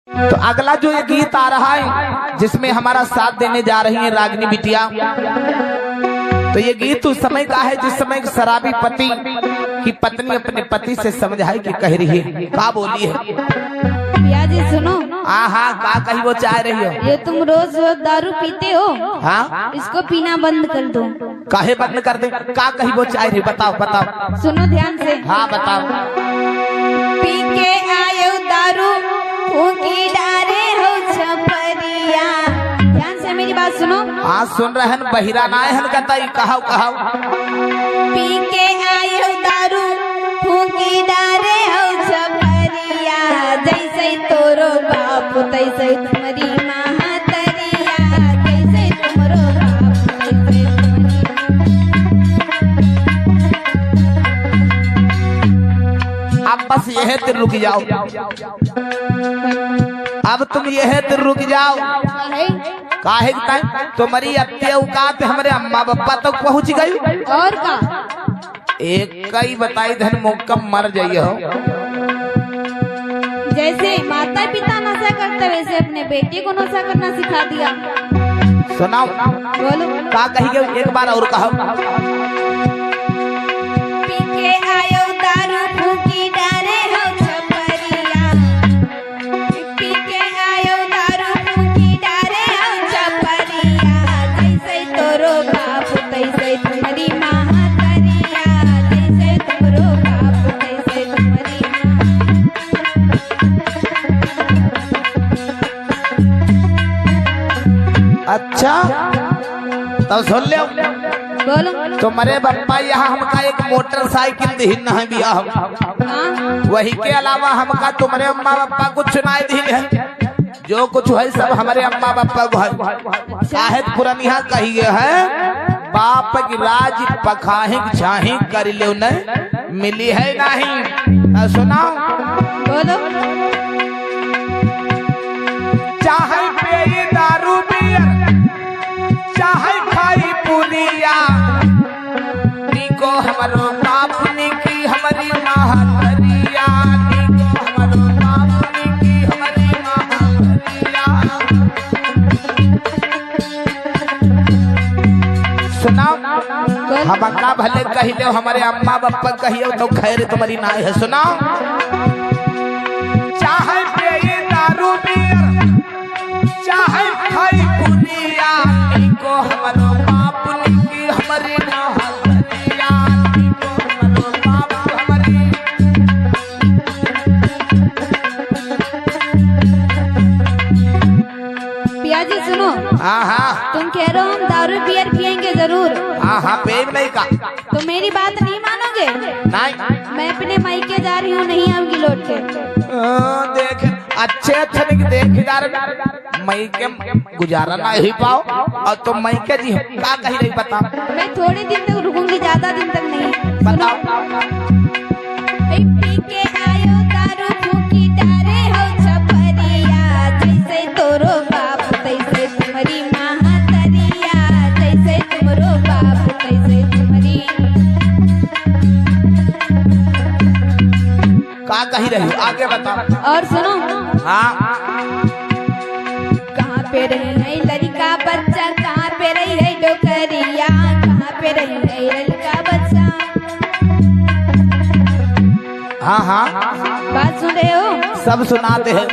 तो अगला जो ये गीत आ रहा है जिसमें हमारा साथ देने जा रही है रागिनी बिटिया, तो ये गीत उस समय का है जिस समय एक शराबी पति की पत्नी अपने पति से समझाई कि कह रही है, का बोली है भैया जी सुनो। हाँ का कही वो चाह रही हो? ये तुम रोज रोज दारू पीते हो, हाँ इसको पीना बंद कर दो। काहे बंद कर दे? का कही वो चाह रही? बताओ बताओ। सुनो ध्यान से। हाँ बताओ। पी के आयो दारू फूकी डारे हो छपरिया। ध्यान से मेरी बात सुनो। हाँ सुन रहे हैं, बहिरा ना है कतई, कहाओ कहाओ। पी के आयो दारू फूकी डारे हो छपरिया, जैसे तोरो बाप तैसे तुम्हारी महतरिया, जैसे तुम्हारो बाप तैसे अब बस यह तिर रुक जाओ, अब तुम यह तिर रुक जाओ। काहे तुम्हारी अत्ते औकात हमारे अम्मा बापा तक पहुंच गई। और का एक कई बताई धन मौका मर जाइए हो। जैसे माता पिता नशा करते वैसे अपने बेटे को नशा करना सिखा दिया। सुनाओ बोलो। का कही एक बार और कहो। पी के आयो दारू फूकी डारे हो छपरिया, पी के आयो दारू फूकी डारे हो छपरिया, जैसे तोरो बाप तैसे तुम्हारी महतरिया, जैसे तोरो बाप तैसे तुम्हारी। अच्छा तब सुन ले। बोलो। तुम्हारे बप्पा यहाँ हमका एक मोटरसाइकिल दीन है बिया, वही के अलावा हमका तुम्हारे अम्मा बापा कुछ सुनाई दीन है। जो कुछ है सब हमारे अम्मा बापा को है। शायद पुरानिया कही है, बाप की राज पखाही छाही कर लो न मिली है नहीं। सुनाओ। बोलो। चाहे पे दारू बियर, चाहे खाई पुरिया, निको हमारो बाप की हमारी महतरिया, निको हमारो बाप की हमारी महतरिया। सुनाओ। हमका भले कही लो, हमारे अम्मा बापा कहियो तो खैर तुम्हारी ना है। सुनाओ। चाहे पे दारू बियर, चाहे खाई पुरिया, निको हमारो बाप की हमारी महतरिया, निको हमारो बाप हमारी। पिया जी सुनो। हाँ हाँ। तुम कह रहे हो हम दारू बियर पियेंगे जरूर। हाँ हाँ पेन नहीं का। तो मेरी बात नहीं मानोगे? नहीं। मैं अपने मायके जा रही हूँ, नहीं आऊंगी लौट के। देख अच्छे नहीं देख मई के गुजारा ना ही पाओ, और तुम मई के जी का कही नहीं बता। मैं थोड़े दिन तक रुकूंगी, ज्यादा दिन तक नहीं। बताओ। पी के आयो दारू फूकी डारे हो छपरिया, जैसे तोरो बाप तैसे तुम्हारी महतरिया, जैसे तुमरो बाप तैसे तुम्हारी। का कही रही आगे बताओ। और सुनो। हाँ। कहाँ पे रही है लड़का बच्चा, कहाँ पे रही है डोकरिया, कहाँ पे रही है लड़का बच्चा। हाँ हाँ बात सुन रहे हो? सब सुनाते हैं।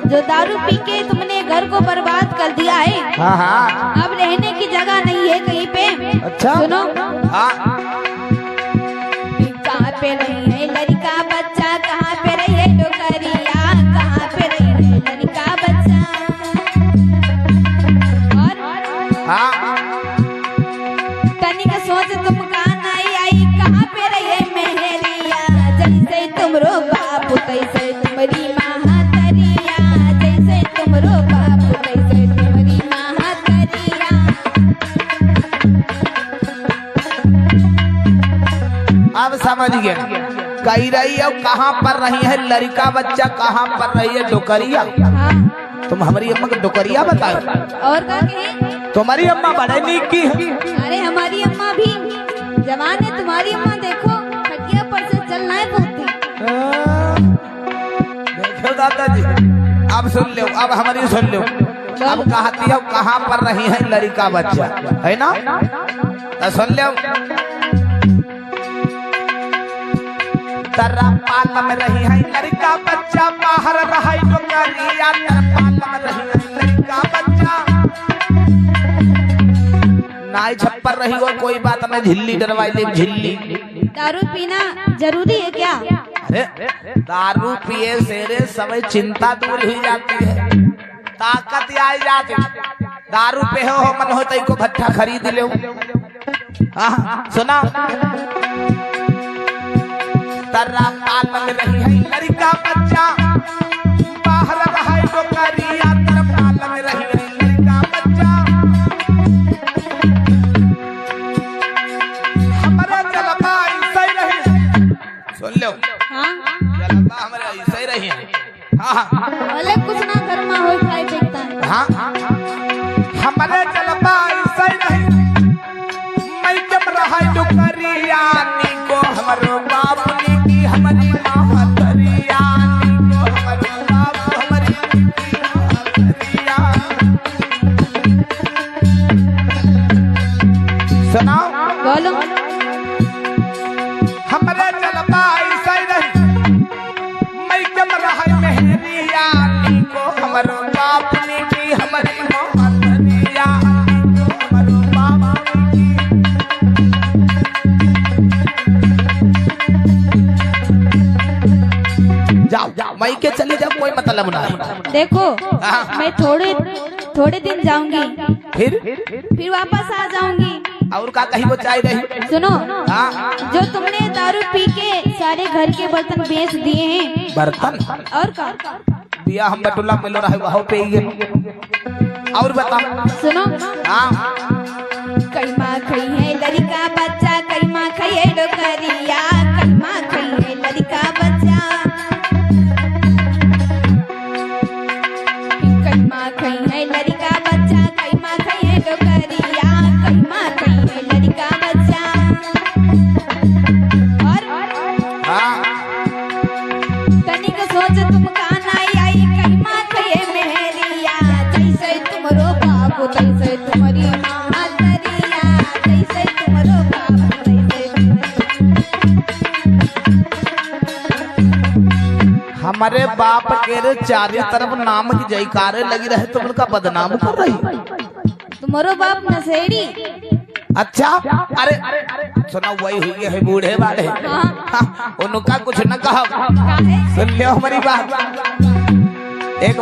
जो दारू पी के तुमने घर को बर्बाद कर दिया है, हाँ हाँ। अब रहने की जगह नहीं है कहीं पे। अच्छा सुनो। हाँ। कहाँ पे रही है लड़का बच्चा, कहाँ पे रही है डोकरिया, कहाँ पे रही है लड़का बच्चा। और हाँ। तनिक सोच तुम कहाँ नहीं आई, कहाँ पे रही है मेहरिया, जैसे तुमरो बाप तैसे तुम्हारी महतरिया, जैसे तुमरो बाप तैसे तुम्हारी महतरिया। अब समझ गए कही रही है कहाँ पर रही है लड़का बच्चा, कहाँ पर रही है डोकरिया। हाँ। तुम हमारी अम्मा को डोकरिया बताओ। और क्या कहे? तुम्हारी अम्मा बड़े नीक की है। अरे हमारी अम्मा भी जवान है, तुम्हारी अम्मा देखो खटिया पर से चलना है बोलती। देखो दादाजी अब सुन लो, अब हमारी सुन लो। अब कहती है कहाँ पर रही है लड़का बच्चा, है ना? तो सुन लो, तरा पाल में रही है लड़का बच्चा, बाहर रही डोंगरिया, तरा पाल में रही है लड़का बच्चा। नाई छप्पर रही हो कोई बात नहीं, झिल्ली डरवाई ले झिल्ली। दारू पीना जरूरी है क्या? अरे दारू पिए से समय चिंता दूर हो जाती है, ताकत आ जाती। दारू पे हो मन हो तो भट्ठा खरीद लो। सुना, तर्रा पाल में रही है लड़का बच्चा, बाहर रहा डोकरिया, तर्रा पाल में रही है लड़का बच्चा। हमारे जलवा ऐसे ही रही, सुन लो, जलवा हमारे ऐसे ही रही है। हाँ बोले कुछ ना कर माँ हो खाई फेंकता है। हाँ हमारे जलवा ऐसे ही रही, मैं जब रहा डोकरिया को हमारो बाप हमारी महतरिया, हमारे बाप हमारी महतरिया। सुनाओ, बोलो। हमारे जलवा ऐसा ही रही, मैं जब रहा मेहरिया को हमारो बाप ने की हमारी महतरिया, हमारो बाप जाओ मई के चली जाओ, कोई मतलब ना। देखो मैं थोड़े दिन जाऊंगी, फिर वापस आ जाऊंगी। और का कहीं वो चाय रही। सुनो, जो तुमने दारू पी के सारे घर के बर्तन बेच दिए हैं। बर्तन और का दिया हम बटुला मिल रहा है वहाँ पे ये। और बता, सुनो, हाँ कई माँ खई है लड़का बच्चा, कई माँ खई है डोकरिया, कई माँ खई है लड़का बच्चा, कई माँ खई है लड़का बच्चा, कई माँ खई है डोकरिया, कई माँ खई है लड़का बच्चा। और हाँ तनिक सोच तुम कान आई, कई माँ खई है मेहरिया, जैसे तुमरो बाबू तैसे तुम्हारी महतरिया, जैसे तुमरो बाबू तैसे। हमारे बाप के रे चारों तरफ नाम की जयकारे लगी रहे, तुम उनका बदनाम कर रही। तुम्हारो बाप नशेड़ी। अच्छा, अरे सुना वही हुई है बूढ़े वाले। हाँ, उनका कुछ न कहो, काहे? सुन लो हमारी बात। एक